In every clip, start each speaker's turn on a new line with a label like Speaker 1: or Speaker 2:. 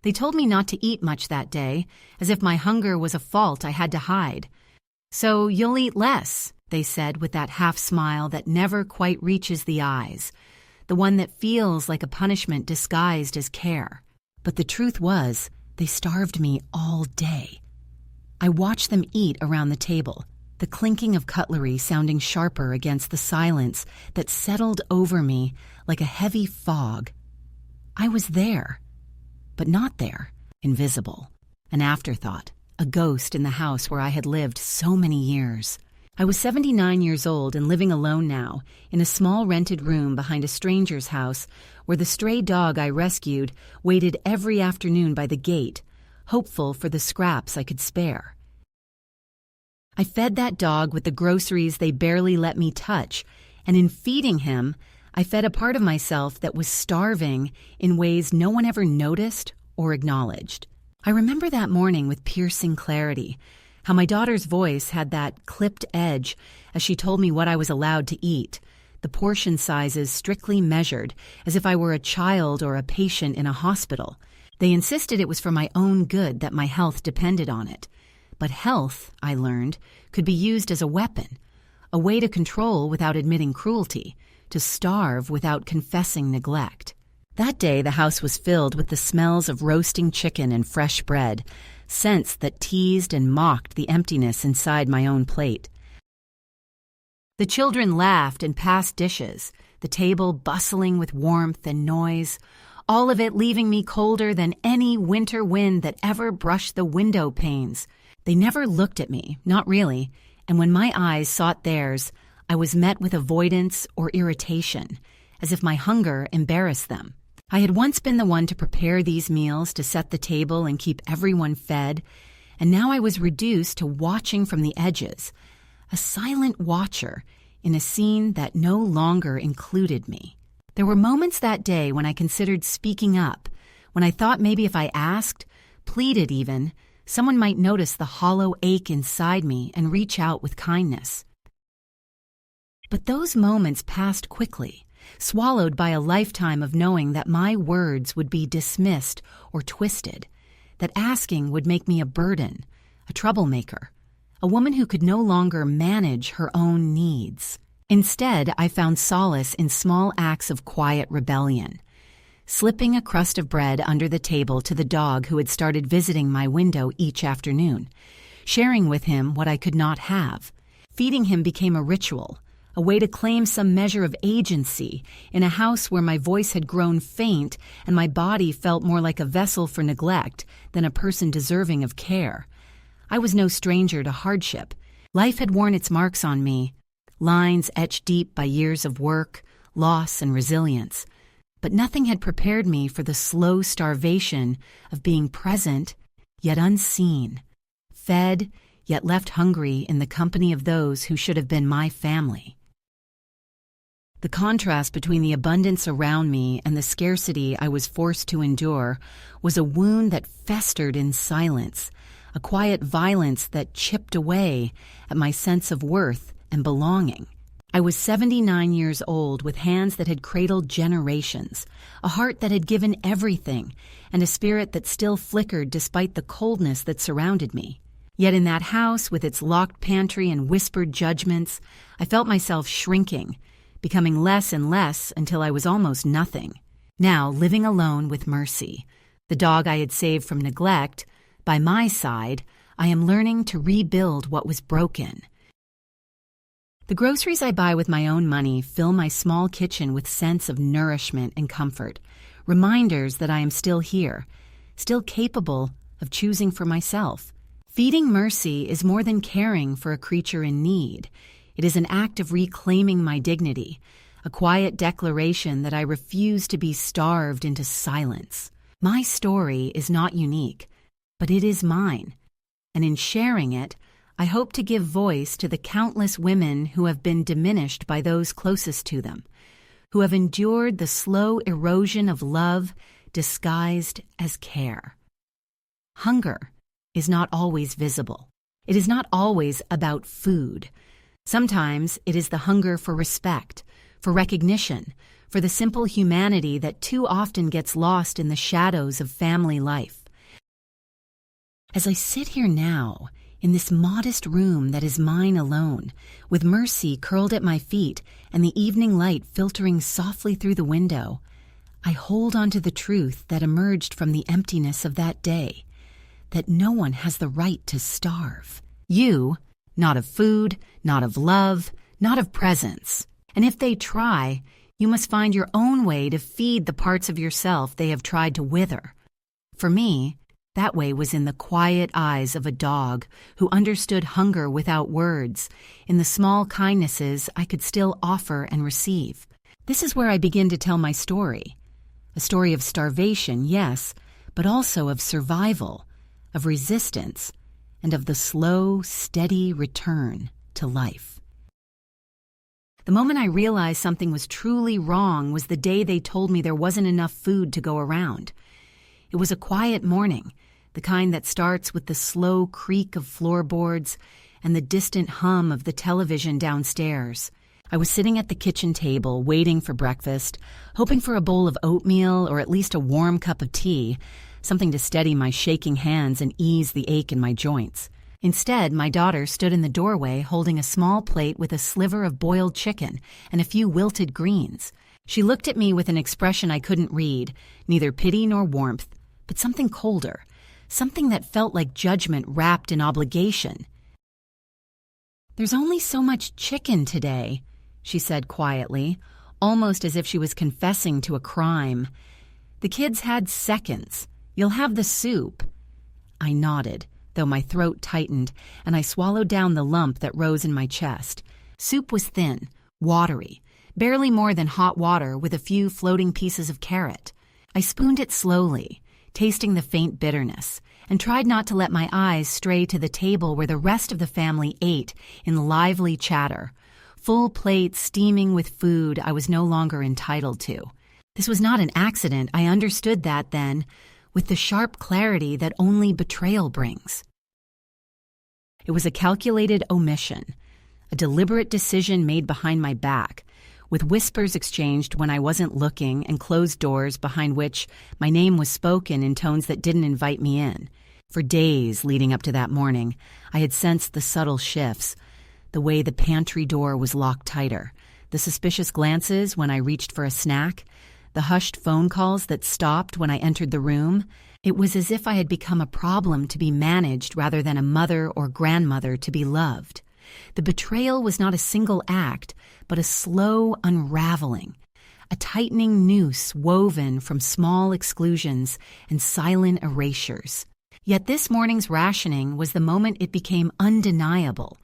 Speaker 1: They told me not to eat much that day, as if my hunger was a fault I had to hide. "So you'll eat less," they said with that half-smile that never quite reaches the eyes, the one that feels like a punishment disguised as care. But the truth was, they starved me all day. I watched them eat around the table, the clinking of cutlery sounding sharper against the silence that settled over me like a heavy fog. I was there, but not there, invisible, an afterthought, a ghost in the house where I had lived so many years. I was 79 years old and living alone now, in a small rented room behind a stranger's house where the stray dog I rescued waited every afternoon by the gate, hopeful for the scraps I could spare. I fed that dog with the groceries they barely let me touch, and in feeding him, I fed a part of myself that was starving in ways no one ever noticed or acknowledged. I remember that morning with piercing clarity, how my daughter's voice had that clipped edge as she told me what I was allowed to eat, the portion sizes strictly measured, as if I were a child or a patient in a hospital. They insisted it was for my own good, that my health depended on it. But health, I learned, could be used as a weapon, a way to control without admitting cruelty, to starve without confessing neglect. That day, the house was filled with the smells of roasting chicken and fresh bread, scents that teased and mocked the emptiness inside my own plate. The children laughed and passed dishes, the table bustling with warmth and noise, all of it leaving me colder than any winter wind that ever brushed the window panes. They never looked at me, not really, and when my eyes sought theirs, I was met with avoidance or irritation, as if my hunger embarrassed them. I had once been the one to prepare these meals, to set the table and keep everyone fed, and now I was reduced to watching from the edges, a silent watcher in a scene that no longer included me. There were moments that day when I considered speaking up, when I thought maybe if I asked, pleaded even, someone might notice the hollow ache inside me and reach out with kindness. But those moments passed quickly, swallowed by a lifetime of knowing that my words would be dismissed or twisted, that asking would make me a burden, a troublemaker, a woman who could no longer manage her own needs. Instead, I found solace in small acts of quiet rebellion, slipping a crust of bread under the table to the dog who had started visiting my window each afternoon, sharing with him what I could not have. Feeding him became a ritual, a way to claim some measure of agency in a house where my voice had grown faint and my body felt more like a vessel for neglect than a person deserving of care. I was no stranger to hardship. Life had worn its marks on me, lines etched deep by years of work, loss, and resilience. But nothing had prepared me for the slow starvation of being present, yet unseen, fed, yet left hungry in the company of those who should have been my family. The contrast between the abundance around me and the scarcity I was forced to endure was a wound that festered in silence, a quiet violence that chipped away at my sense of worth and belonging. I was 79 years old with hands that had cradled generations, a heart that had given everything, and a spirit that still flickered despite the coldness that surrounded me. Yet in that house, with its locked pantry and whispered judgments, I felt myself shrinking, becoming less and less until I was almost nothing. Now, living alone with Mercy, the dog I had saved from neglect, by my side, I am learning to rebuild what was broken. The groceries I buy with my own money fill my small kitchen with sense of nourishment and comfort, reminders that I am still here, still capable of choosing for myself. Feeding Mercy is more than caring for a creature in need. It is an act of reclaiming my dignity, a quiet declaration that I refuse to be starved into silence. My story is not unique, but it is mine, and in sharing it, I hope to give voice to the countless women who have been diminished by those closest to them, who have endured the slow erosion of love disguised as care. Hunger is not always visible. It is not always about food. Sometimes it is the hunger for respect, for recognition, for the simple humanity that too often gets lost in the shadows of family life. As I sit here now, in this modest room that is mine alone, with Mercy curled at my feet and the evening light filtering softly through the window, I hold on to the truth that emerged from the emptiness of that day, that no one has the right to starve. You, not of food, not of love, not of presence. And if they try, you must find your own way to feed the parts of yourself they have tried to wither. For me, that way was in the quiet eyes of a dog who understood hunger without words, in the small kindnesses I could still offer and receive. This is where I begin to tell my story. A story of starvation, yes, but also of survival, of resistance, and of the slow, steady return to life. The moment I realized something was truly wrong was the day they told me there wasn't enough food to go around. It was a quiet morning, the kind that starts with the slow creak of floorboards and the distant hum of the television downstairs. I was sitting at the kitchen table, waiting for breakfast, hoping for a bowl of oatmeal or at least a warm cup of tea, something to steady my shaking hands and ease the ache in my joints. Instead, my daughter stood in the doorway holding a small plate with a sliver of boiled chicken and a few wilted greens. She looked at me with an expression I couldn't read, neither pity nor warmth, but something colder, something that felt like judgment wrapped in obligation. "There's only so much chicken today," she said quietly, almost as if she was confessing to a crime. "The kids had seconds. You'll have the soup." I nodded, though my throat tightened, and I swallowed down the lump that rose in my chest. Soup was thin, watery, barely more than hot water with a few floating pieces of carrot. I spooned it slowly, tasting the faint bitterness, and tried not to let my eyes stray to the table where the rest of the family ate in lively chatter, full plates steaming with food I was no longer entitled to. This was not an accident. I understood that then, with the sharp clarity that only betrayal brings. It was a calculated omission, a deliberate decision made behind my back, with whispers exchanged when I wasn't looking and closed doors behind which my name was spoken in tones that didn't invite me in. For days leading up to that morning, I had sensed the subtle shifts, the way the pantry door was locked tighter, the suspicious glances when I reached for a snack, the hushed phone calls that stopped when I entered the room. It was as if I had become a problem to be managed rather than a mother or grandmother to be loved. The betrayal was not a single act, but a slow unraveling, a tightening noose woven from small exclusions and silent erasures. Yet this morning's rationing was the moment it became undeniable.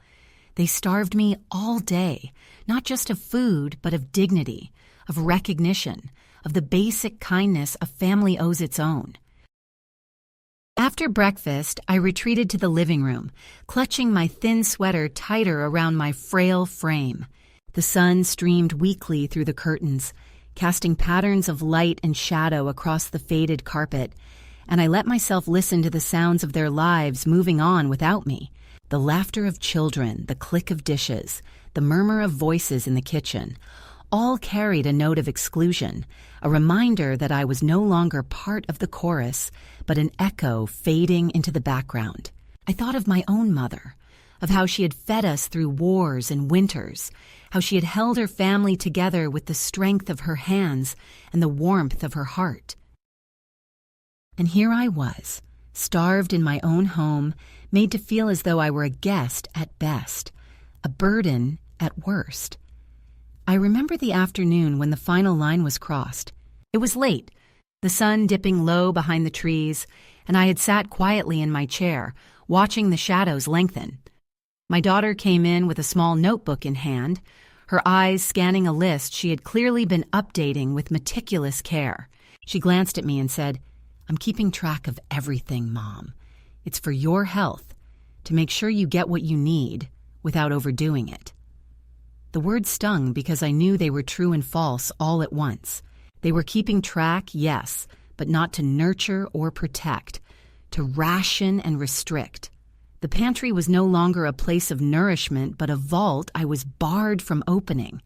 Speaker 1: They starved me all day, not just of food, but of dignity, of recognition, of the basic kindness a family owes its own. After breakfast, I retreated to the living room, clutching my thin sweater tighter around my frail frame. The sun streamed weakly through the curtains, casting patterns of light and shadow across the faded carpet, and I let myself listen to the sounds of their lives moving on without me. The laughter of children, the click of dishes, the murmur of voices in the kitchen, all carried a note of exclusion, a reminder that I was no longer part of the chorus, but an echo fading into the background. I thought of my own mother, of how she had fed us through wars and winters, how she had held her family together with the strength of her hands and the warmth of her heart. And here I was, starved in my own home, made to feel as though I were a guest at best, a burden at worst. I remember the afternoon when the final line was crossed. It was late, the sun dipping low behind the trees, and I had sat quietly in my chair, watching the shadows lengthen. My daughter came in with a small notebook in hand, her eyes scanning a list she had clearly been updating with meticulous care. She glanced at me and said, "I'm keeping track of everything, Mom. It's for your health, to make sure you get what you need without overdoing it." The words stung because I knew they were true and false all at once. They were keeping track, yes, but not to nurture or protect, to ration and restrict. The pantry was no longer a place of nourishment, but a vault I was barred from opening.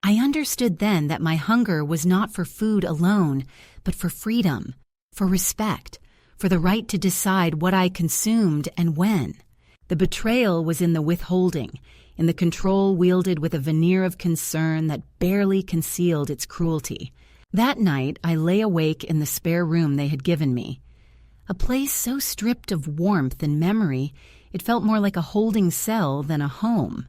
Speaker 1: I understood then that my hunger was not for food alone, but for freedom, for respect, for the right to decide what I consumed and when. The betrayal was in the withholding, in the control wielded with a veneer of concern that barely concealed its cruelty. That night, I lay awake in the spare room they had given me. A place so stripped of warmth and memory, it felt more like a holding cell than a home.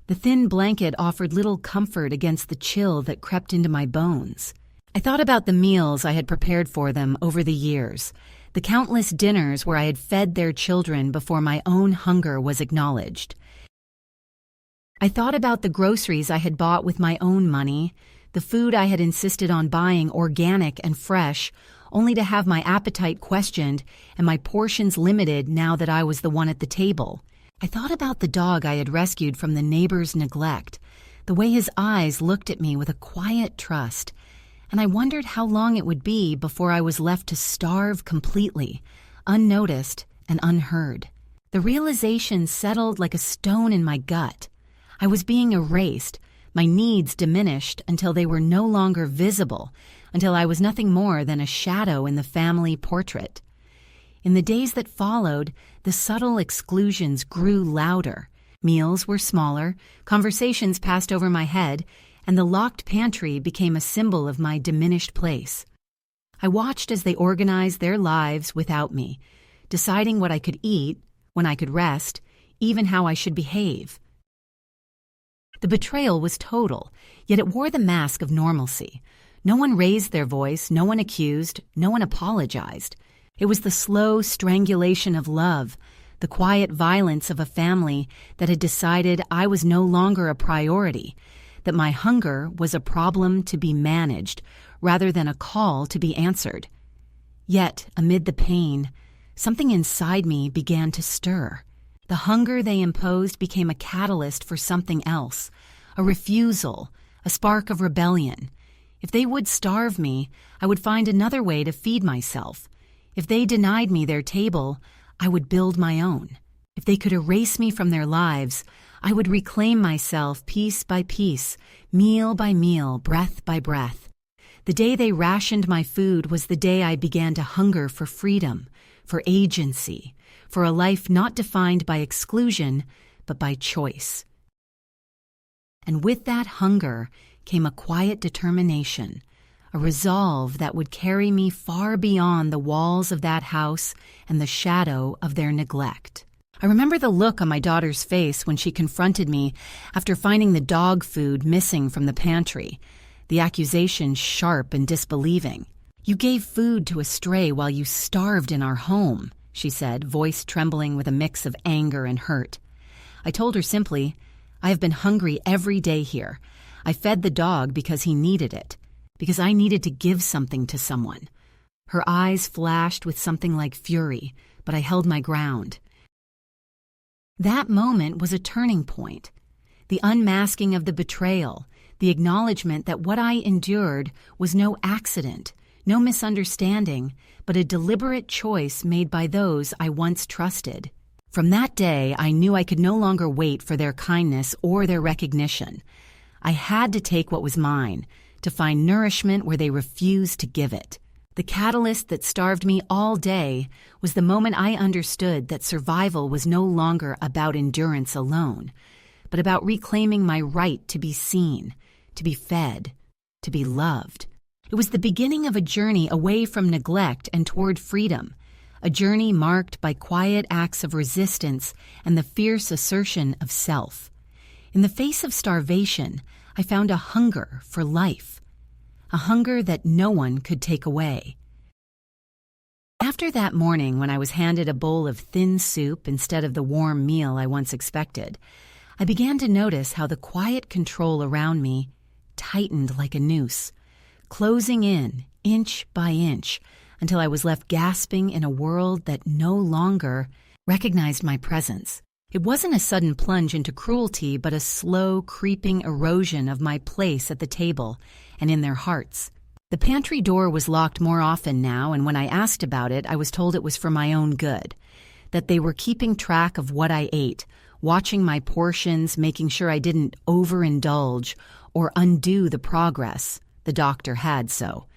Speaker 1: The thin blanket offered little comfort against the chill that crept into my bones. I thought about the meals I had prepared for them over the years, the countless dinners where I had fed their children before my own hunger was acknowledged. I thought about the groceries I had bought with my own money, the food I had insisted on buying organic and fresh, only to have my appetite questioned and my portions limited now that I was the one at the table. I thought about the dog I had rescued from the neighbor's neglect, the way his eyes looked at me with a quiet trust, and I wondered how long it would be before I was left to starve completely, unnoticed and unheard. The realization settled like a stone in my gut. I was being erased, my needs diminished until they were no longer visible, until I was nothing more than a shadow in the family portrait. In the days that followed, the subtle exclusions grew louder. Meals were smaller, conversations passed over my head, and the locked pantry became a symbol of my diminished place. I watched as they organized their lives without me, deciding what I could eat, when I could rest, even how I should behave. The betrayal was total, yet it wore the mask of normalcy. No one raised their voice, no one accused, no one apologized. It was the slow strangulation of love, the quiet violence of a family that had decided I was no longer a priority, that my hunger was a problem to be managed rather than a call to be answered. Yet, amid the pain, something inside me began to stir. The hunger they imposed became a catalyst for something else, a refusal, a spark of rebellion. If they would starve me, I would find another way to feed myself. If they denied me their table, I would build my own. If they could erase me from their lives, I would reclaim myself piece by piece, meal by meal, breath by breath. The day they rationed my food was the day I began to hunger for freedom, for agency, for a life not defined by exclusion, but by choice. And with that hunger came a quiet determination, a resolve that would carry me far beyond the walls of that house and the shadow of their neglect. I remember the look on my daughter's face when she confronted me after finding the dog food missing from the pantry, the accusation sharp and disbelieving. "You gave food to a stray while you starved in our home," she said, voice trembling with a mix of anger and hurt. I told her simply, "I have been hungry every day here. I fed the dog because he needed it, because I needed to give something to someone." Her eyes flashed with something like fury, but I held my ground. That moment was a turning point. The unmasking of the betrayal, the acknowledgement that what I endured was no accident, no misunderstanding, but a deliberate choice made by those I once trusted. From that day, I knew I could no longer wait for their kindness or their recognition. I had to take what was mine, to find nourishment where they refused to give it. The catalyst that starved me all day was the moment I understood that survival was no longer about endurance alone, but about reclaiming my right to be seen, to be fed, to be loved. It was the beginning of a journey away from neglect and toward freedom, a journey marked by quiet acts of resistance and the fierce assertion of self. In the face of starvation, I found a hunger for life, a hunger that no one could take away. After that morning when I was handed a bowl of thin soup instead of the warm meal I once expected, I began to notice how the quiet control around me tightened like a noose, closing in inch by inch until I was left gasping in a world that no longer recognized my presence. It wasn't a sudden plunge into cruelty, but a slow, creeping erosion of my place at the table and in their hearts. The pantry door was locked more often now, and when I asked about it, I was told it was for my own good, that they were keeping track of what I ate, watching my portions, making sure I didn't overindulge or undo the progress. The doctor had so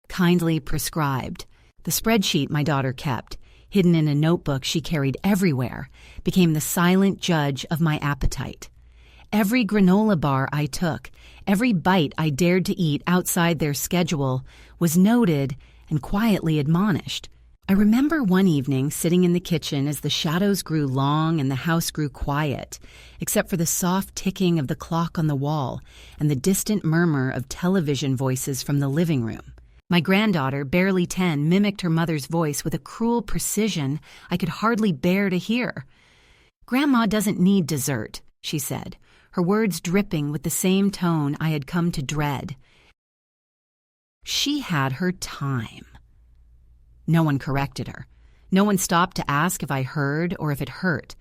Speaker 1: kindly prescribed. The spreadsheet my daughter kept, hidden in a notebook she carried everywhere, became the silent judge of my appetite. Every granola bar I took, every bite I dared to eat outside their schedule, was noted and quietly admonished. I remember one evening sitting in the kitchen as the shadows grew long and the house grew quiet, except for the soft ticking of the clock on the wall and the distant murmur of television voices from the living room. My granddaughter, barely 10, mimicked her mother's voice with a cruel precision I could hardly bear to hear. "Grandma doesn't need dessert," she said, her words dripping with the same tone I had come to dread. She had her time. No one corrected her. No one stopped to ask if I heard or if it hurt.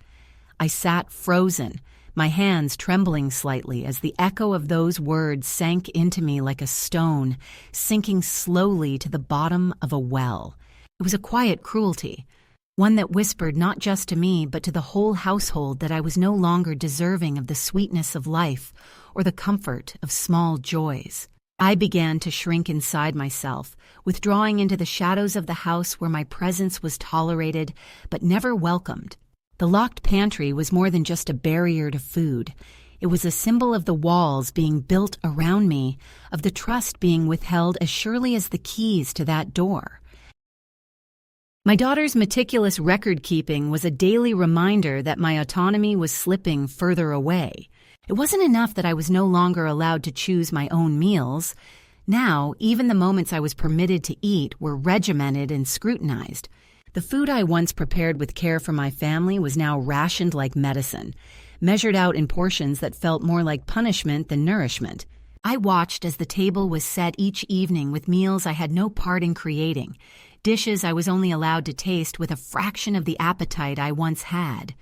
Speaker 1: I sat frozen, my hands trembling slightly as the echo of those words sank into me like a stone, sinking slowly to the bottom of a well. It was a quiet cruelty, one that whispered not just to me but to the whole household that I was no longer deserving of the sweetness of life or the comfort of small joys. I began to shrink inside myself, withdrawing into the shadows of the house where my presence was tolerated but never welcomed. The locked pantry was more than just a barrier to food. It was a symbol of the walls being built around me, of the trust being withheld as surely as the keys to that door. My daughter's meticulous record-keeping was a daily reminder that my autonomy was slipping further away. It wasn't enough that I was no longer allowed to choose my own meals. Now, even the moments I was permitted to eat were regimented and scrutinized. The food I once prepared with care for my family was now rationed like medicine, measured out in portions that felt more like punishment than nourishment. I watched as the table was set each evening with meals I had no part in creating, dishes I was only allowed to taste with a fraction of the appetite I once had.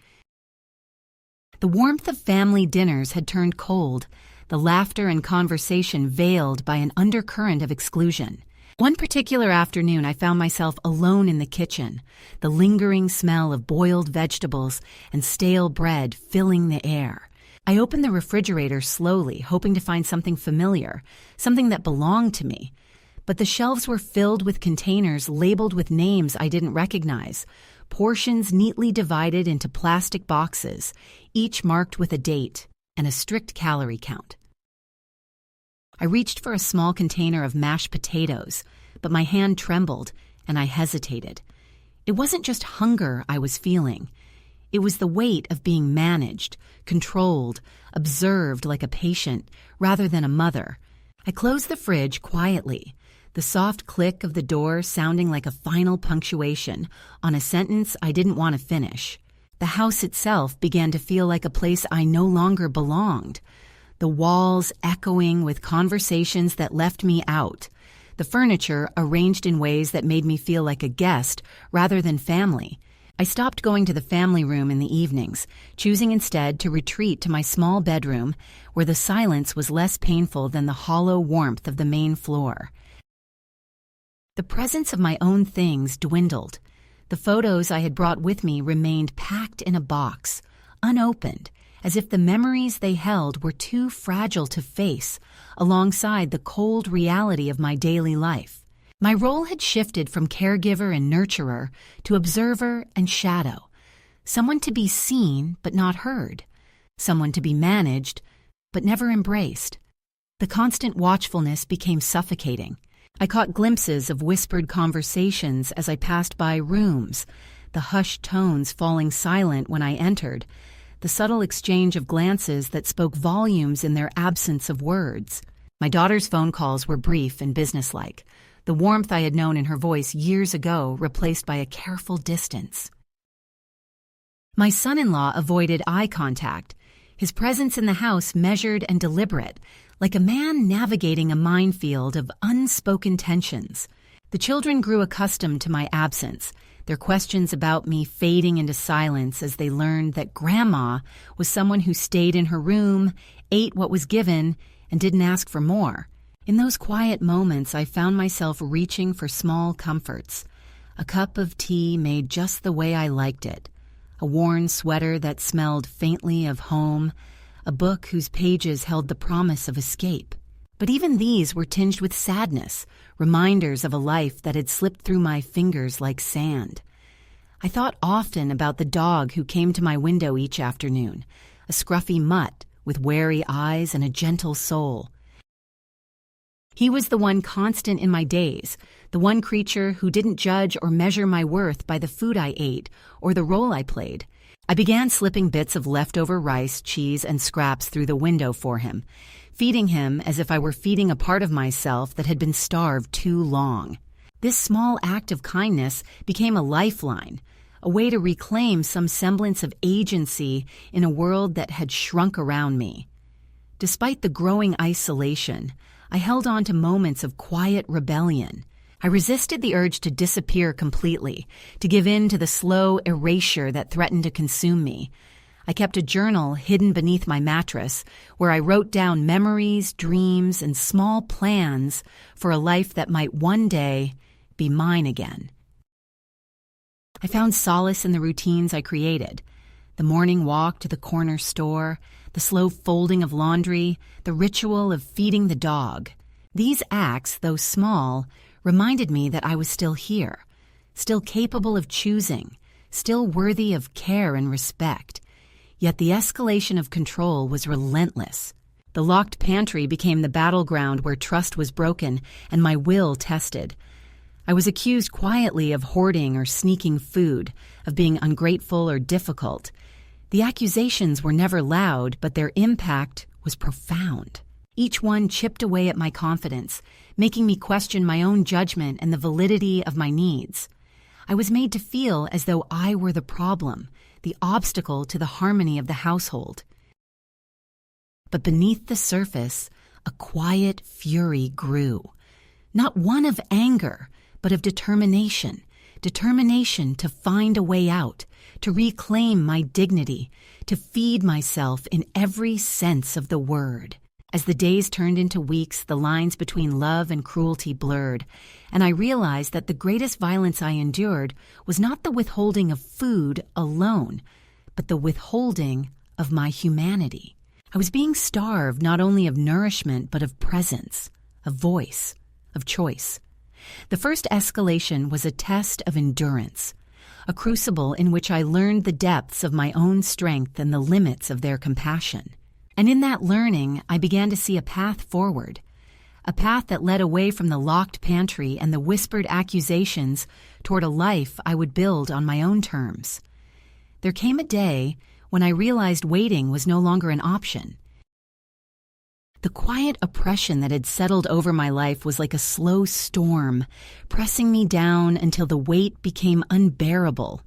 Speaker 1: The warmth of family dinners had turned cold, the laughter and conversation veiled by an undercurrent of exclusion. One particular afternoon, I found myself alone in the kitchen, the lingering smell of boiled vegetables and stale bread filling the air. I opened the refrigerator slowly, hoping to find something familiar, something that belonged to me. But the shelves were filled with containers labeled with names I didn't recognize, portions neatly divided into plastic boxes, each marked with a date and a strict calorie count. I reached for a small container of mashed potatoes, but my hand trembled and I hesitated. It wasn't just hunger I was feeling. It was the weight of being managed, controlled, observed like a patient rather than a mother. I closed the fridge quietly, the soft click of the door sounding like a final punctuation on a sentence I didn't want to finish. The house itself began to feel like a place I no longer belonged, the walls echoing with conversations that left me out, the furniture arranged in ways that made me feel like a guest rather than family. I stopped going to the family room in the evenings, choosing instead to retreat to my small bedroom where the silence was less painful than the hollow warmth of the main floor. The presence of my own things dwindled. The photos I had brought with me remained packed in a box, unopened, as if the memories they held were too fragile to face alongside the cold reality of my daily life. My role had shifted from caregiver and nurturer to observer and shadow, someone to be seen but not heard, someone to be managed but never embraced. The constant watchfulness became suffocating. I caught glimpses of whispered conversations as I passed by rooms, the hushed tones falling silent when I entered, the subtle exchange of glances that spoke volumes in their absence of words. My daughter's phone calls were brief and businesslike, the warmth I had known in her voice years ago replaced by a careful distance. My son-in-law avoided eye contact, his presence in the house measured and deliberate, like a man navigating a minefield of unspoken tensions. The children grew accustomed to my absence, their questions about me fading into silence as they learned that Grandma was someone who stayed in her room, ate what was given, and didn't ask for more. In those quiet moments, I found myself reaching for small comforts. A cup of tea made just the way I liked it, a worn sweater that smelled faintly of home, a book whose pages held the promise of escape. But even these were tinged with sadness, reminders of a life that had slipped through my fingers like sand. I thought often about the dog who came to my window each afternoon, a scruffy mutt with wary eyes and a gentle soul. He was the one constant in my days, the one creature who didn't judge or measure my worth by the food I ate or the role I played. I began slipping bits of leftover rice, cheese, and scraps through the window for him, feeding him as if I were feeding a part of myself that had been starved too long. This small act of kindness became a lifeline, a way to reclaim some semblance of agency in a world that had shrunk around me. Despite the growing isolation, I held on to moments of quiet rebellion. I resisted the urge to disappear completely, to give in to the slow erasure that threatened to consume me. I kept a journal hidden beneath my mattress where I wrote down memories, dreams, and small plans for a life that might one day be mine again. I found solace in the routines I created. The morning walk to the corner store, the slow folding of laundry, the ritual of feeding the dog. These acts, though small, reminded me that I was still here, still capable of choosing, still worthy of care and respect. Yet the escalation of control was relentless. The locked pantry became the battleground where trust was broken and my will tested. I was accused quietly of hoarding or sneaking food, of being ungrateful or difficult. The accusations were never loud, but their impact was profound. Each one chipped away at my confidence, making me question my own judgment and the validity of my needs. I was made to feel as though I were the problem, the obstacle to the harmony of the household. But beneath the surface, a quiet fury grew. Not one of anger, but of determination. Determination to find a way out, to reclaim my dignity, to feed myself in every sense of the word. As the days turned into weeks, the lines between love and cruelty blurred, and I realized that the greatest violence I endured was not the withholding of food alone, but the withholding of my humanity. I was being starved not only of nourishment, but of presence, of voice, of choice. The first escalation was a test of endurance, a crucible in which I learned the depths of my own strength and the limits of their compassion. And in that learning, I began to see a path forward, a path that led away from the locked pantry and the whispered accusations toward a life I would build on my own terms. There came a day when I realized waiting was no longer an option. The quiet oppression that had settled over my life was like a slow storm, pressing me down until the weight became unbearable.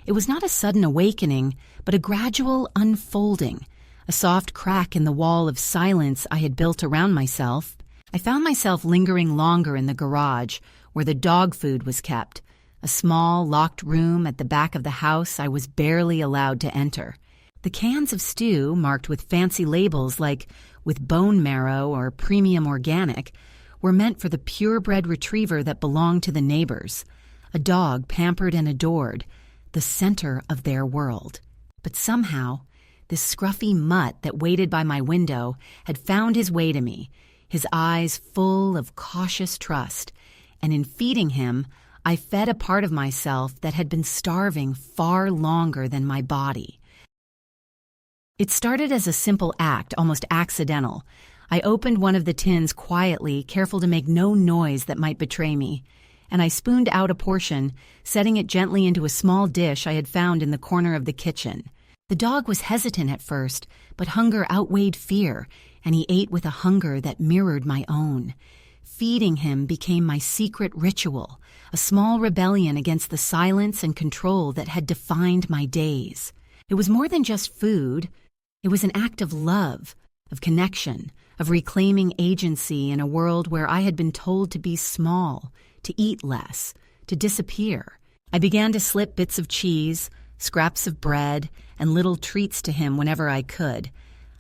Speaker 1: It was not a sudden awakening, but a gradual unfolding, a soft crack in the wall of silence I had built around myself. I found myself lingering longer in the garage, where the dog food was kept, a small, locked room at the back of the house I was barely allowed to enter. The cans of stew, marked with fancy labels like with bone marrow or premium organic, were meant for the purebred retriever that belonged to the neighbors, a dog pampered and adored, the center of their world. But somehow, this scruffy mutt that waited by my window had found his way to me, his eyes full of cautious trust, and in feeding him, I fed a part of myself that had been starving far longer than my body. It started as a simple act, almost accidental. I opened one of the tins quietly, careful to make no noise that might betray me, and I spooned out a portion, setting it gently into a small dish I had found in the corner of the kitchen. The dog was hesitant at first, but hunger outweighed fear, and he ate with a hunger that mirrored my own. Feeding him became my secret ritual, a small rebellion against the silence and control that had defined my days. It was more than just food. It was an act of love, of connection, of reclaiming agency in a world where I had been told to be small, to eat less, to disappear. I began to slip bits of cheese, scraps of bread, and little treats to him whenever I could,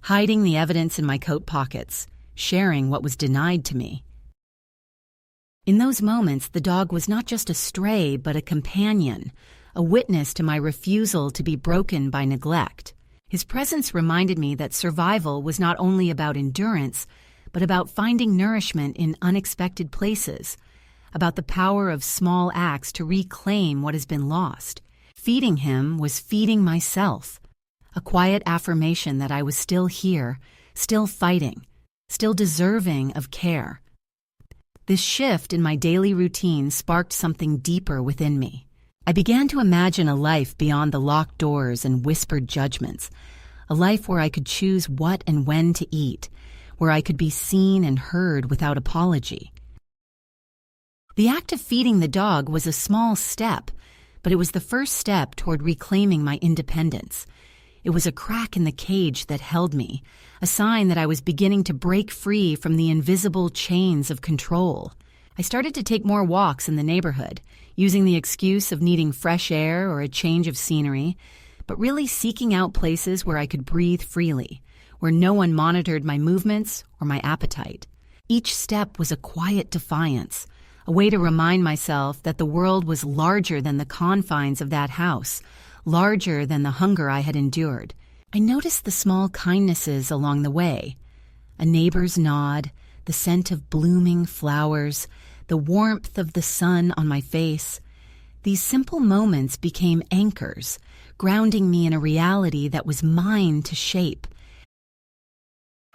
Speaker 1: hiding the evidence in my coat pockets, sharing what was denied to me. In those moments, the dog was not just a stray, but a companion, a witness to my refusal to be broken by neglect. His presence reminded me that survival was not only about endurance, but about finding nourishment in unexpected places, about the power of small acts to reclaim what has been lost. Feeding him was feeding myself, a quiet affirmation that I was still here, still fighting, still deserving of care. This shift in my daily routine sparked something deeper within me. I began to imagine a life beyond the locked doors and whispered judgments, a life where I could choose what and when to eat, where I could be seen and heard without apology. The act of feeding the dog was a small step, but it was the first step toward reclaiming my independence. It was a crack in the cage that held me, a sign that I was beginning to break free from the invisible chains of control. I started to take more walks in the neighborhood, using the excuse of needing fresh air or a change of scenery, but really seeking out places where I could breathe freely, where no one monitored my movements or my appetite. Each step was a quiet defiance, a way to remind myself that the world was larger than the confines of that house, larger than the hunger I had endured. I noticed the small kindnesses along the way, a neighbor's nod, the scent of blooming flowers, the warmth of the sun on my face. These simple moments became anchors, grounding me in a reality that was mine to shape.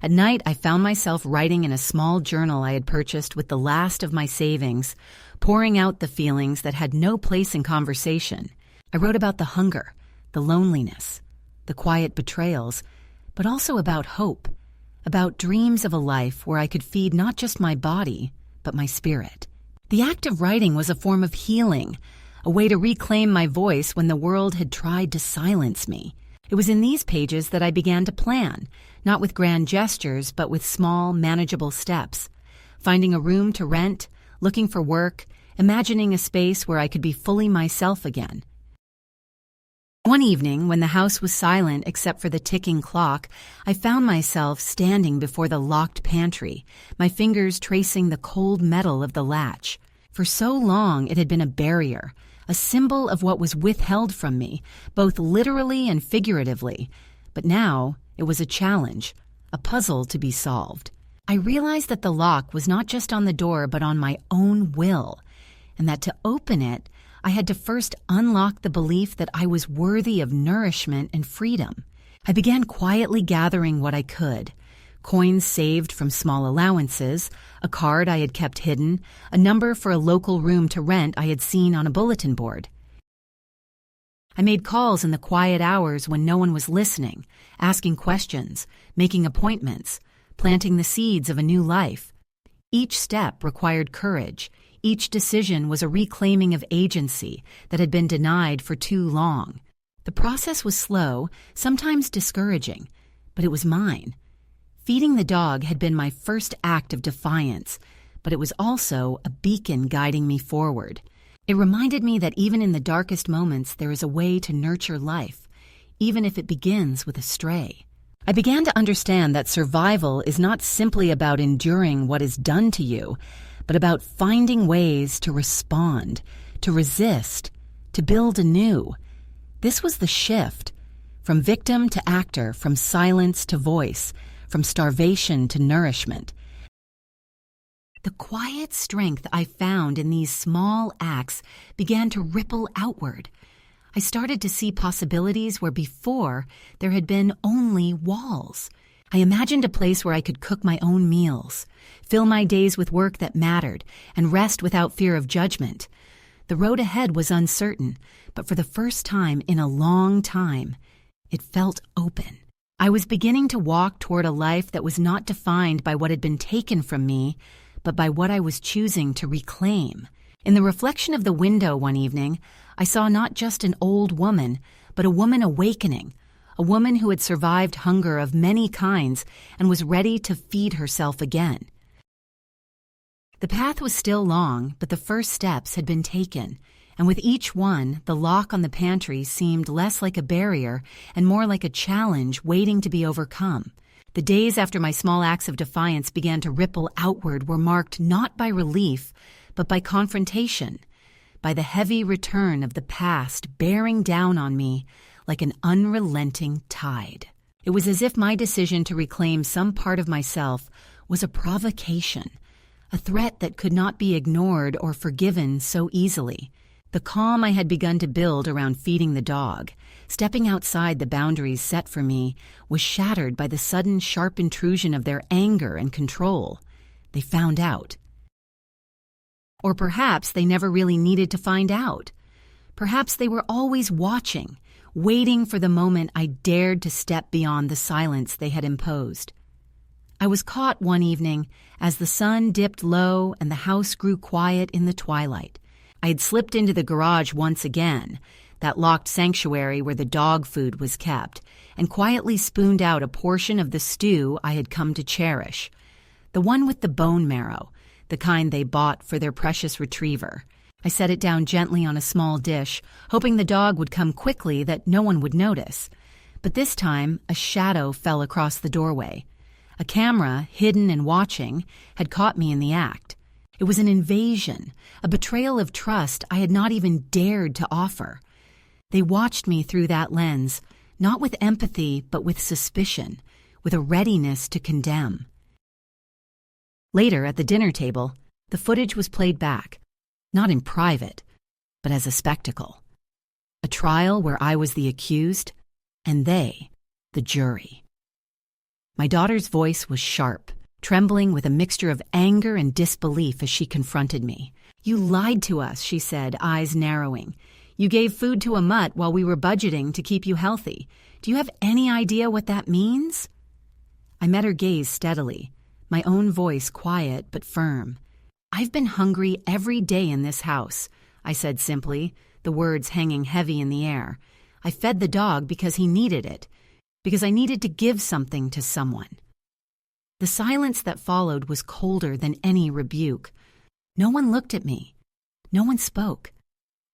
Speaker 1: At night, I found myself writing in a small journal I had purchased with the last of my savings, pouring out the feelings that had no place in conversation. I wrote about the hunger, the loneliness, the quiet betrayals, but also about hope, about dreams of a life where I could feed not just my body, but my spirit. The act of writing was a form of healing, a way to reclaim my voice when the world had tried to silence me. It was in these pages that I began to plan, not with grand gestures, but with small, manageable steps. Finding a room to rent, looking for work, imagining a space where I could be fully myself again. One evening, when the house was silent except for the ticking clock, I found myself standing before the locked pantry, my fingers tracing the cold metal of the latch. For so long it had been a barrier, a symbol of what was withheld from me, both literally and figuratively. But now it was a challenge, a puzzle to be solved. I realized that the lock was not just on the door but on my own will, and that to open it, I had to first unlock the belief that I was worthy of nourishment and freedom. I began quietly gathering what I could: coins saved from small allowances, a card I had kept hidden, a number for a local room to rent I had seen on a bulletin board. I made calls in the quiet hours when no one was listening, asking questions, making appointments, planting the seeds of a new life. Each step required courage. Each decision was a reclaiming of agency that had been denied for too long. The process was slow, sometimes discouraging, but it was mine. Feeding the dog had been my first act of defiance, but it was also a beacon guiding me forward. It reminded me that even in the darkest moments there is a way to nurture life, even if it begins with a stray. I began to understand that survival is not simply about enduring what is done to you, but about finding ways to respond, to resist, to build anew. This was the shift, from victim to actor, from silence to voice, from starvation to nourishment. The quiet strength I found in these small acts began to ripple outward. I started to see possibilities where before there had been only walls. I imagined a place where I could cook my own meals, fill my days with work that mattered, and rest without fear of judgment. The road ahead was uncertain, but for the first time in a long time, it felt open. I was beginning to walk toward a life that was not defined by what had been taken from me, but by what I was choosing to reclaim. In the reflection of the window one evening, I saw not just an old woman, but a woman awakening, a woman who had survived hunger of many kinds and was ready to feed herself again. The path was still long, but the first steps had been taken, and with each one, the lock on the pantry seemed less like a barrier and more like a challenge waiting to be overcome. The days after my small acts of defiance began to ripple outward were marked not by relief, but by confrontation, by the heavy return of the past bearing down on me like an unrelenting tide. It was as if my decision to reclaim some part of myself was a provocation, a threat that could not be ignored or forgiven so easily. The calm I had begun to build around feeding the dog, stepping outside the boundaries set for me, was shattered by the sudden sharp intrusion of their anger and control. They found out. Or perhaps they never really needed to find out. Perhaps they were always watching, waiting for the moment I dared to step beyond the silence they had imposed. I was caught one evening as the sun dipped low and the house grew quiet in the twilight. I had slipped into the garage once again, that locked sanctuary where the dog food was kept, and quietly spooned out a portion of the stew I had come to cherish. The one with the bone marrow, the kind they bought for their precious retriever. I set it down gently on a small dish, hoping the dog would come quickly that no one would notice. But this time, a shadow fell across the doorway. A camera, hidden and watching, had caught me in the act. It was an invasion, a betrayal of trust I had not even dared to offer. They watched me through that lens, not with empathy, but with suspicion, with a readiness to condemn. Later, at the dinner table, the footage was played back, not in private, but as a spectacle. A trial where I was the accused, and they, the jury. My daughter's voice was sharp, trembling with a mixture of anger and disbelief as she confronted me. "You lied to us," she said, eyes narrowing. "You gave food to a mutt while we were budgeting to keep you healthy. Do you have any idea what that means?" I met her gaze steadily, my own voice quiet but firm. "I've been hungry every day in this house," I said simply, the words hanging heavy in the air. "I fed the dog because he needed it, because I needed to give something to someone." The silence that followed was colder than any rebuke. No one looked at me. No one spoke.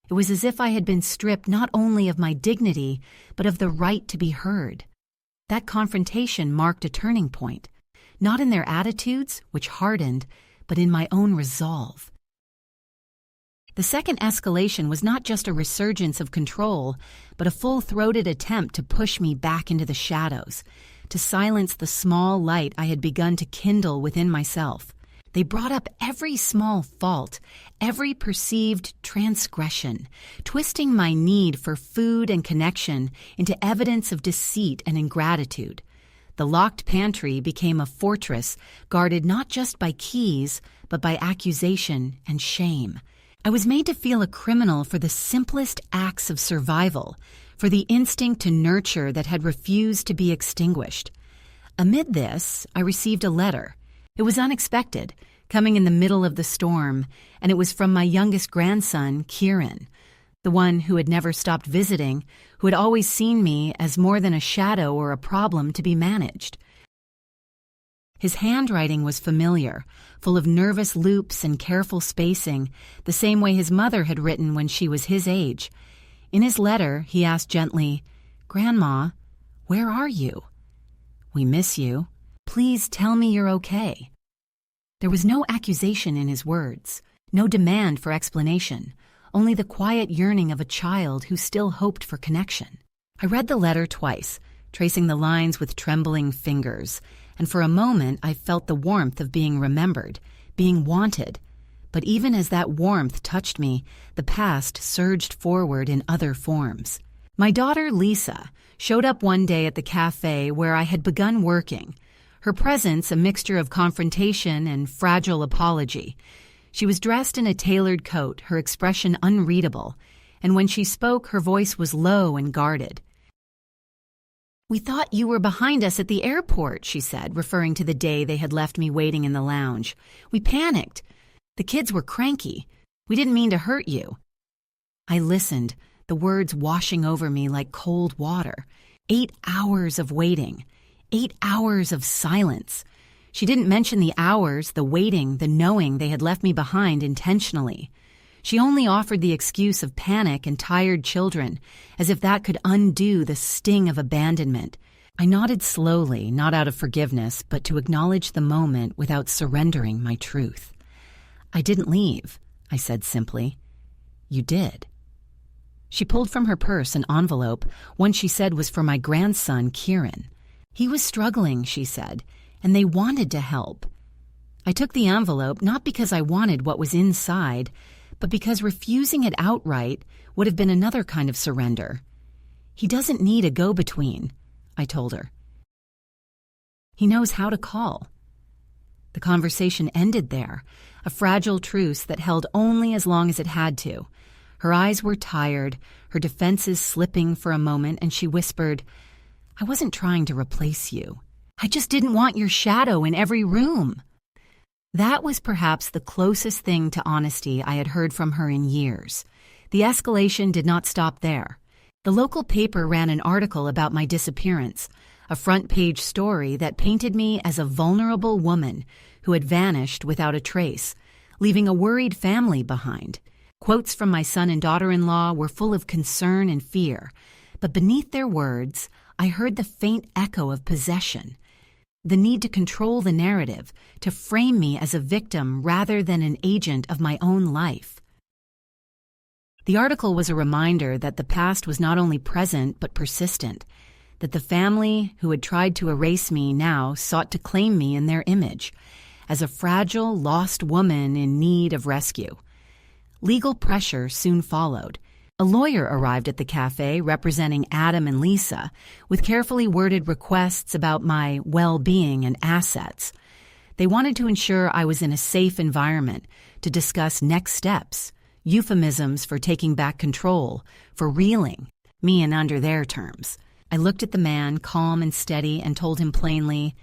Speaker 1: It was as if I had been stripped not only of my dignity, but of the right to be heard. That confrontation marked a turning point, not in their attitudes, which hardened, but in my own resolve. The second escalation was not just a resurgence of control, but a full-throated attempt to push me back into the shadows, to silence the small light I had begun to kindle within myself. They brought up every small fault, every perceived transgression, twisting my need for food and connection into evidence of deceit and ingratitude. The locked pantry became a fortress guarded not just by keys, but by accusation and shame. I was made to feel a criminal for the simplest acts of survival, for the instinct to nurture that had refused to be extinguished. Amid this, I received a letter. It was unexpected, coming in the middle of the storm, and it was from my youngest grandson, Kieran, the one who had never stopped visiting, who had always seen me as more than a shadow or a problem to be managed. His handwriting was familiar, full of nervous loops and careful spacing, the same way his mother had written when she was his age. In his letter, he asked gently, "Grandma, where are you? We miss you. Please tell me you're okay." There was no accusation in his words, no demand for explanation, only the quiet yearning of a child who still hoped for connection. I read the letter twice, tracing the lines with trembling fingers, and for a moment I felt the warmth of being remembered, being wanted. But even as that warmth touched me, the past surged forward in other forms. My daughter, Lisa, showed up one day at the cafe where I had begun working, her presence a mixture of confrontation and fragile apology. She was dressed in a tailored coat, her expression unreadable, and when she spoke, her voice was low and guarded. "We thought you were behind us at the airport," she said, referring to the day they had left me waiting in the lounge. "We panicked. The kids were cranky. We didn't mean to hurt you." I listened, the words washing over me like cold water. 8 hours of waiting. 8 hours of silence. She didn't mention the hours, the waiting, the knowing they had left me behind intentionally. She only offered the excuse of panic and tired children, as if that could undo the sting of abandonment. I nodded slowly, not out of forgiveness, but to acknowledge the moment without surrendering my truth. "I didn't leave," I said simply. "You did." She pulled from her purse an envelope, one she said was for my grandson, Kieran. He was struggling, she said, and they wanted to help. I took the envelope not because I wanted what was inside, but because refusing it outright would have been another kind of surrender. He doesn't need a go-between, I told her. He knows how to call. The conversation ended there, a fragile truce that held only as long as it had to. Her eyes were tired, her defenses slipping for a moment, and she whispered, "I wasn't trying to replace you. I just didn't want your shadow in every room." That was perhaps the closest thing to honesty I had heard from her in years. The escalation did not stop there. The local paper ran an article about my disappearance, a front-page story that painted me as a vulnerable woman who had vanished without a trace, leaving a worried family behind. Quotes from my son and daughter-in-law were full of concern and fear, but beneath their words, I heard the faint echo of possession, the need to control the narrative, to frame me as a victim rather than an agent of my own life. The article was a reminder that the past was not only present but persistent, that the family who had tried to erase me now sought to claim me in their image, as a fragile, lost woman in need of rescue. Legal pressure soon followed. A lawyer arrived at the cafe representing Adam and Lisa with carefully worded requests about my well-being and assets. They wanted to ensure I was in a safe environment to discuss next steps, euphemisms for taking back control, for reeling, me and under their terms. I looked at the man, calm and steady, and told him plainly,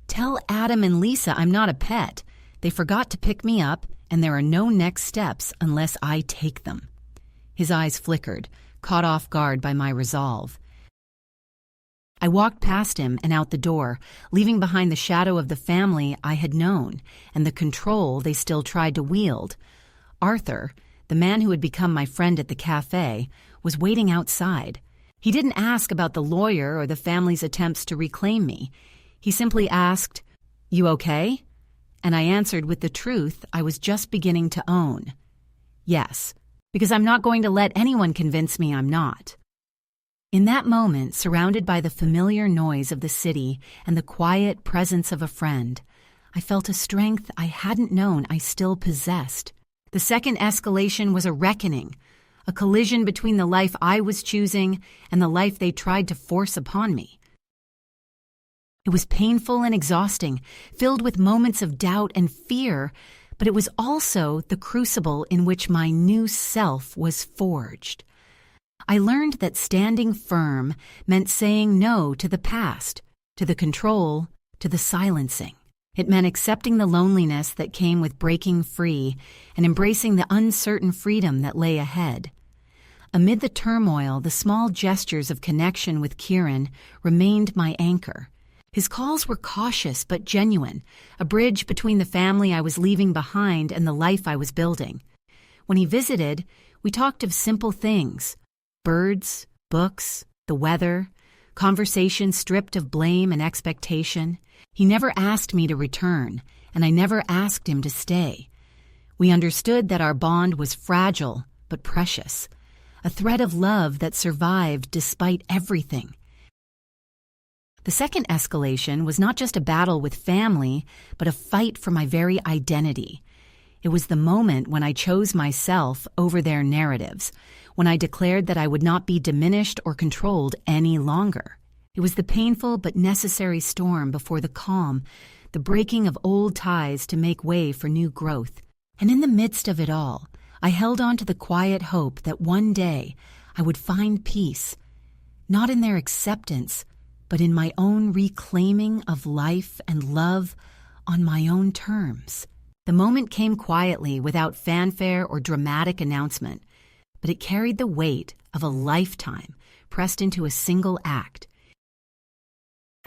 Speaker 1: "Tell Adam and Lisa I'm not a pet. They forgot to pick me up, and there are no next steps unless I take them." His eyes flickered, caught off guard by my resolve. I walked past him and out the door, leaving behind the shadow of the family I had known and the control they still tried to wield. Arthur, the man who had become my friend at the cafe, was waiting outside. He didn't ask about the lawyer or the family's attempts to reclaim me. He simply asked, "You okay?" And I answered with the truth I was just beginning to own. Yes, because I'm not going to let anyone convince me I'm not. In that moment, surrounded by the familiar noise of the city and the quiet presence of a friend, I felt a strength I hadn't known I still possessed. The second escalation was a reckoning, a collision between the life I was choosing and the life they tried to force upon me. It was painful and exhausting, filled with moments of doubt and fear, but it was also the crucible in which my new self was forged. I learned that standing firm meant saying no to the past, to the control, to the silencing. It meant accepting the loneliness that came with breaking free and embracing the uncertain freedom that lay ahead. Amid the turmoil, the small gestures of connection with Kieran remained my anchor. His calls were cautious but genuine, a bridge between the family I was leaving behind and the life I was building. When he visited, we talked of simple things: birds, books, the weather, conversation stripped of blame and expectation. He never asked me to return, and I never asked him to stay. We understood that our bond was fragile but precious, a thread of love that survived despite everything. The second escalation was not just a battle with family, but a fight for my very identity. It was the moment when I chose myself over their narratives, when I declared that I would not be diminished or controlled any longer. It was the painful but necessary storm before the calm, the breaking of old ties to make way for new growth. And in the midst of it all, I held on to the quiet hope that one day I would find peace, not in their acceptance, but in my own reclaiming of life and love on my own terms. The moment came quietly, without fanfare or dramatic announcement, but it carried the weight of a lifetime pressed into a single act.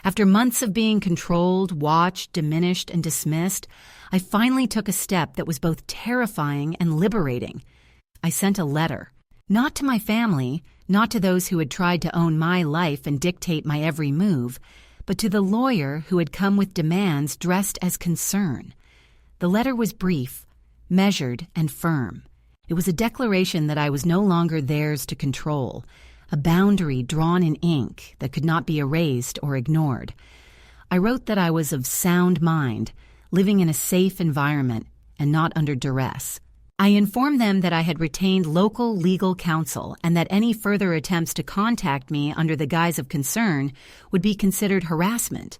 Speaker 1: After months of being controlled, watched, diminished, and dismissed, I finally took a step that was both terrifying and liberating. I sent a letter, not to my family, not to those who had tried to own my life and dictate my every move, but to the lawyer who had come with demands dressed as concern. The letter was brief, measured, and firm. It was a declaration that I was no longer theirs to control, a boundary drawn in ink that could not be erased or ignored. I wrote that I was of sound mind, living in a safe environment and not under duress. I informed them that I had retained local legal counsel and that any further attempts to contact me under the guise of concern would be considered harassment.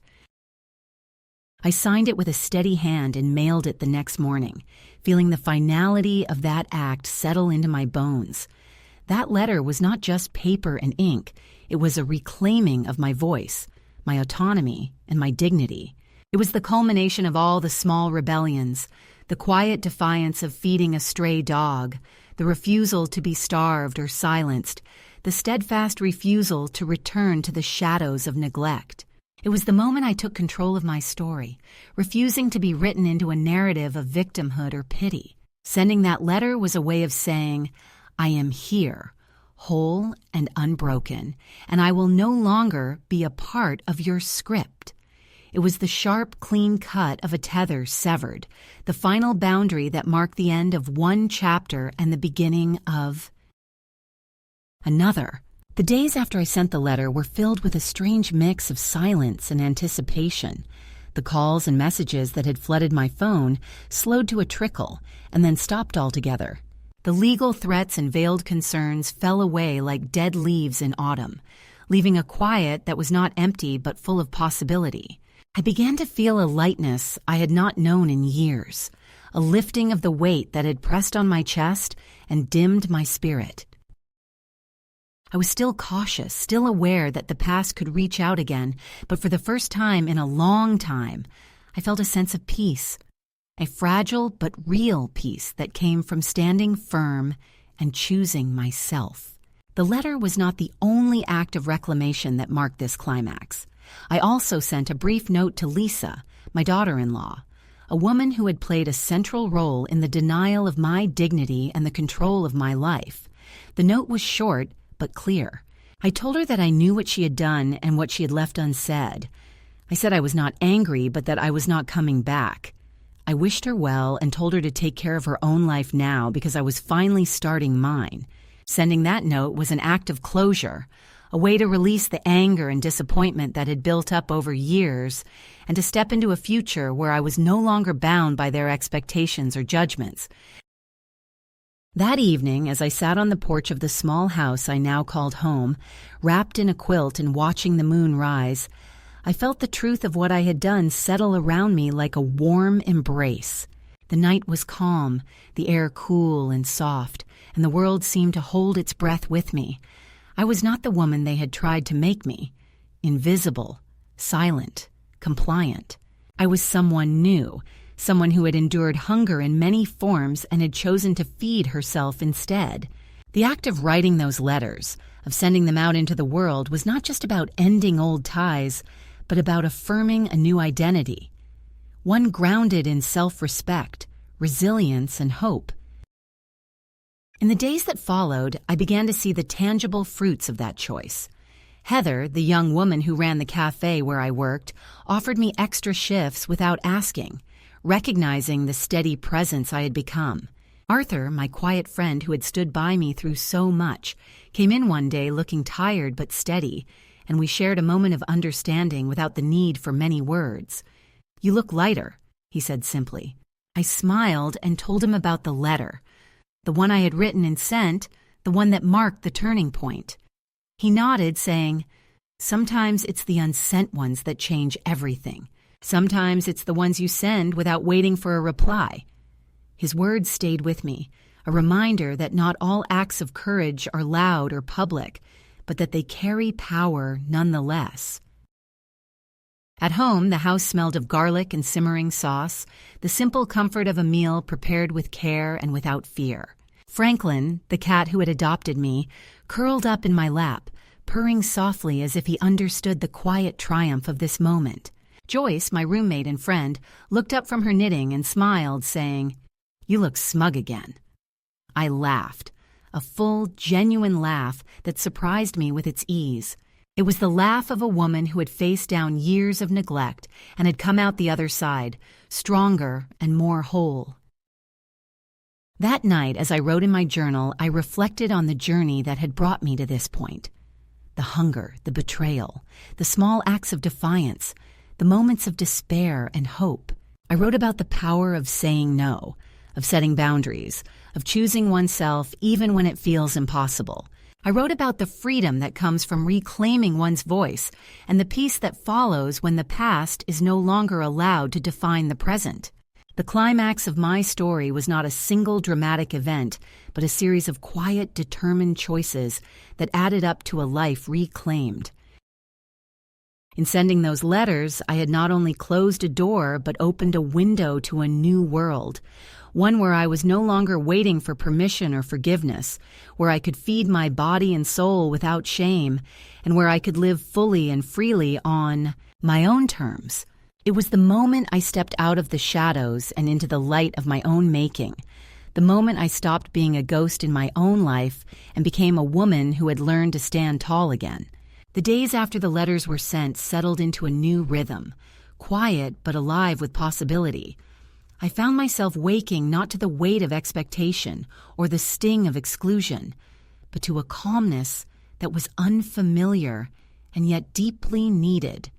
Speaker 1: I signed it with a steady hand and mailed it the next morning, feeling the finality of that act settle into my bones. That letter was not just paper and ink, it was a reclaiming of my voice, my autonomy, and my dignity. It was the culmination of all the small rebellions, the quiet defiance of feeding a stray dog, the refusal to be starved or silenced, the steadfast refusal to return to the shadows of neglect. It was the moment I took control of my story, refusing to be written into a narrative of victimhood or pity. Sending that letter was a way of saying, I am here, whole and unbroken, and I will no longer be a part of your script. It was the sharp, clean cut of a tether severed, the final boundary that marked the end of one chapter and the beginning of another. The days after I sent the letter were filled with a strange mix of silence and anticipation. The calls and messages that had flooded my phone slowed to a trickle and then stopped altogether. The legal threats and veiled concerns fell away like dead leaves in autumn, leaving a quiet that was not empty but full of possibility. I began to feel a lightness I had not known in years, a lifting of the weight that had pressed on my chest and dimmed my spirit. I was still cautious, still aware that the past could reach out again, but for the first time in a long time, I felt a sense of peace, a fragile but real peace that came from standing firm and choosing myself. The letter was not the only act of reclamation that marked this climax. I also sent a brief note to Lisa, my daughter-in-law, a woman who had played a central role in the denial of my dignity and the control of my life. The note was short but clear. I told her that I knew what she had done and what she had left unsaid. I said I was not angry, but that I was not coming back. I wished her well and told her to take care of her own life now because I was finally starting mine. Sending that note was an act of closure, a way to release the anger and disappointment that had built up over years and to step into a future where I was no longer bound by their expectations or judgments. That evening, as I sat on the porch of the small house I now called home, wrapped in a quilt and watching the moon rise, I felt the truth of what I had done settle around me like a warm embrace. The night was calm, the air cool and soft, and the world seemed to hold its breath with me. I was not the woman they had tried to make me, invisible, silent, compliant. I was someone new, someone who had endured hunger in many forms and had chosen to feed herself instead. The act of writing those letters, of sending them out into the world, was not just about ending old ties, but about affirming a new identity, one grounded in self-respect, resilience, and hope. In the days that followed, I began to see the tangible fruits of that choice. Heather, the young woman who ran the cafe where I worked, offered me extra shifts without asking, recognizing the steady presence I had become. Arthur, my quiet friend who had stood by me through so much, came in one day looking tired but steady, and we shared a moment of understanding without the need for many words. "You look lighter," he said simply. I smiled and told him about the letter, the one I had written and sent, the one that marked the turning point. He nodded, saying, "Sometimes it's the unsent ones that change everything. Sometimes it's the ones you send without waiting for a reply." His words stayed with me, a reminder that not all acts of courage are loud or public, but that they carry power nonetheless. At home, the house smelled of garlic and simmering sauce, the simple comfort of a meal prepared with care and without fear. Franklin, the cat who had adopted me, curled up in my lap, purring softly as if he understood the quiet triumph of this moment. Joyce, my roommate and friend, looked up from her knitting and smiled, saying, "You look smug again." I laughed, a full, genuine laugh that surprised me with its ease. It was the laugh of a woman who had faced down years of neglect and had come out the other side, stronger and more whole. That night, as I wrote in my journal, I reflected on the journey that had brought me to this point. The hunger, the betrayal, the small acts of defiance, the moments of despair and hope. I wrote about the power of saying no, of setting boundaries, of choosing oneself even when it feels impossible. I wrote about the freedom that comes from reclaiming one's voice and the peace that follows when the past is no longer allowed to define the present. The climax of my story was not a single dramatic event, but a series of quiet, determined choices that added up to a life reclaimed. In sending those letters, I had not only closed a door, but opened a window to a new world, one where I was no longer waiting for permission or forgiveness, where I could feed my body and soul without shame, and where I could live fully and freely on my own terms. It was the moment I stepped out of the shadows and into the light of my own making, the moment I stopped being a ghost in my own life and became a woman who had learned to stand tall again. The days after the letters were sent settled into a new rhythm, quiet but alive with possibility. I found myself waking not to the weight of expectation or the sting of exclusion, but to a calmness that was unfamiliar and yet deeply needed.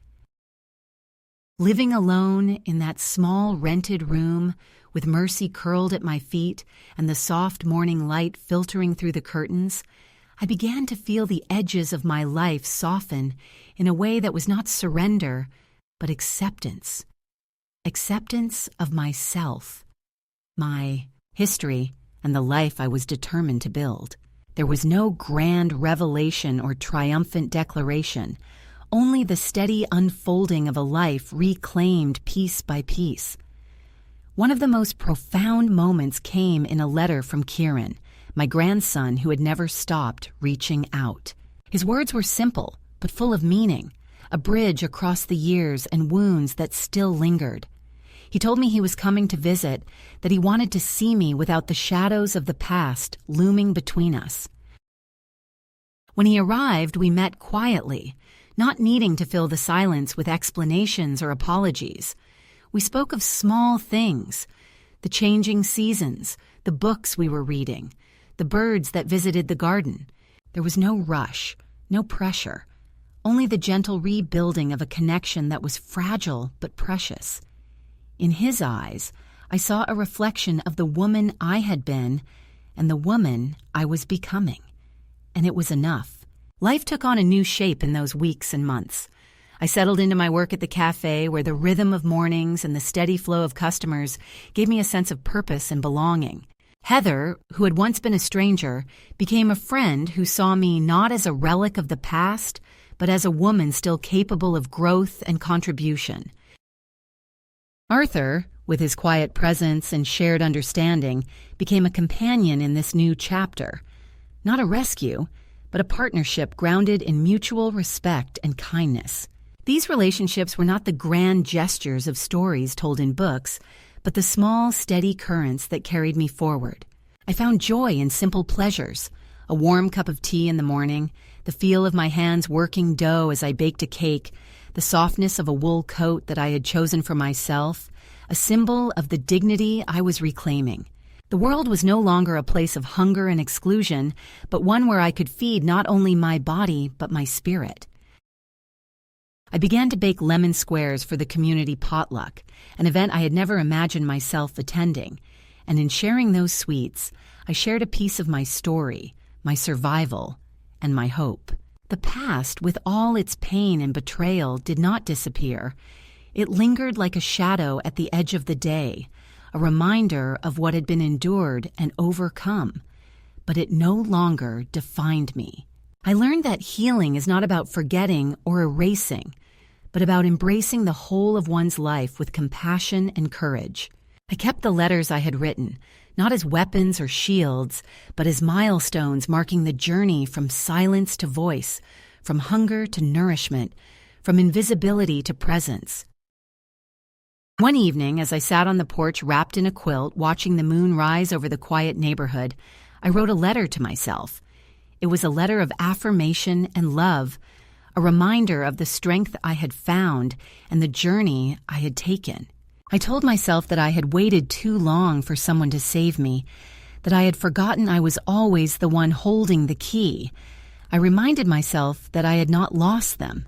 Speaker 1: Living alone in that small rented room, with Mercy curled at my feet and the soft morning light filtering through the curtains, I began to feel the edges of my life soften in a way that was not surrender, but acceptance. Acceptance of myself, my history, and the life I was determined to build. There was no grand revelation or triumphant declaration, only the steady unfolding of a life reclaimed piece by piece. One of the most profound moments came in a letter from Kieran, my grandson who had never stopped reaching out. His words were simple, but full of meaning, a bridge across the years and wounds that still lingered. He told me he was coming to visit, that he wanted to see me without the shadows of the past looming between us. When he arrived, we met quietly, not needing to fill the silence with explanations or apologies. We spoke of small things, the changing seasons, the books we were reading, the birds that visited the garden. There was no rush, no pressure, only the gentle rebuilding of a connection that was fragile but precious. In his eyes, I saw a reflection of the woman I had been and the woman I was becoming. And it was enough. Life took on a new shape in those weeks and months. I settled into my work at the cafe where the rhythm of mornings and the steady flow of customers gave me a sense of purpose and belonging. Heather, who had once been a stranger, became a friend who saw me not as a relic of the past, but as a woman still capable of growth and contribution. Arthur, with his quiet presence and shared understanding, became a companion in this new chapter. Not a rescue, but a partnership grounded in mutual respect and kindness. These relationships were not the grand gestures of stories told in books, but the small, steady currents that carried me forward. I found joy in simple pleasures, a warm cup of tea in the morning, the feel of my hands working dough as I baked a cake, the softness of a wool coat that I had chosen for myself, a symbol of the dignity I was reclaiming. The world was no longer a place of hunger and exclusion, but one where I could feed not only my body, but my spirit. I began to bake lemon squares for the community potluck, an event I had never imagined myself attending, and in sharing those sweets, I shared a piece of my story, my survival, and my hope. The past, with all its pain and betrayal, did not disappear. It lingered like a shadow at the edge of the day, a reminder of what had been endured and overcome. But it no longer defined me. I learned that healing is not about forgetting or erasing, but about embracing the whole of one's life with compassion and courage. I kept the letters I had written, not as weapons or shields, but as milestones marking the journey from silence to voice, from hunger to nourishment, from invisibility to presence. One evening, as I sat on the porch wrapped in a quilt, watching the moon rise over the quiet neighborhood, I wrote a letter to myself. It was a letter of affirmation and love, a reminder of the strength I had found and the journey I had taken. I told myself that I had waited too long for someone to save me, that I had forgotten I was always the one holding the key. I reminded myself that I had not lost them.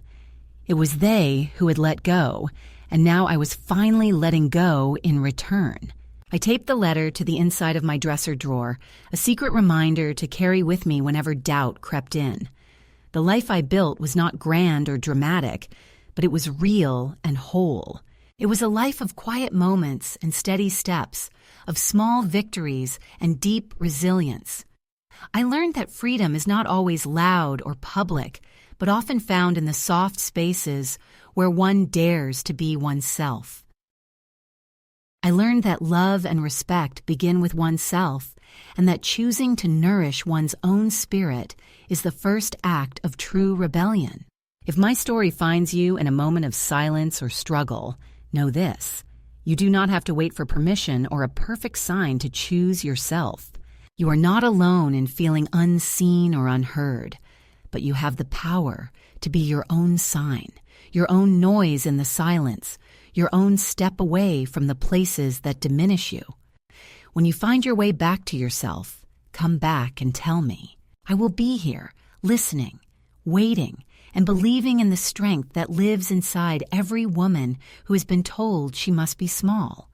Speaker 1: It was they who had let go, and now I was finally letting go in return. I taped the letter to the inside of my dresser drawer, a secret reminder to carry with me whenever doubt crept in. The life I built was not grand or dramatic, but it was real and whole. It was a life of quiet moments and steady steps, of small victories and deep resilience. I learned that freedom is not always loud or public, but often found in the soft spaces where one dares to be oneself. I learned that love and respect begin with oneself, and that choosing to nourish one's own spirit is the first act of true rebellion. If my story finds you in a moment of silence or struggle, know this: you do not have to wait for permission or a perfect sign to choose yourself. You are not alone in feeling unseen or unheard, but you have the power to be your own sign, your own noise in the silence, your own step away from the places that diminish you. When you find your way back to yourself, come back and tell me. I will be here, listening, waiting, and believing in the strength that lives inside every woman who has been told she must be small.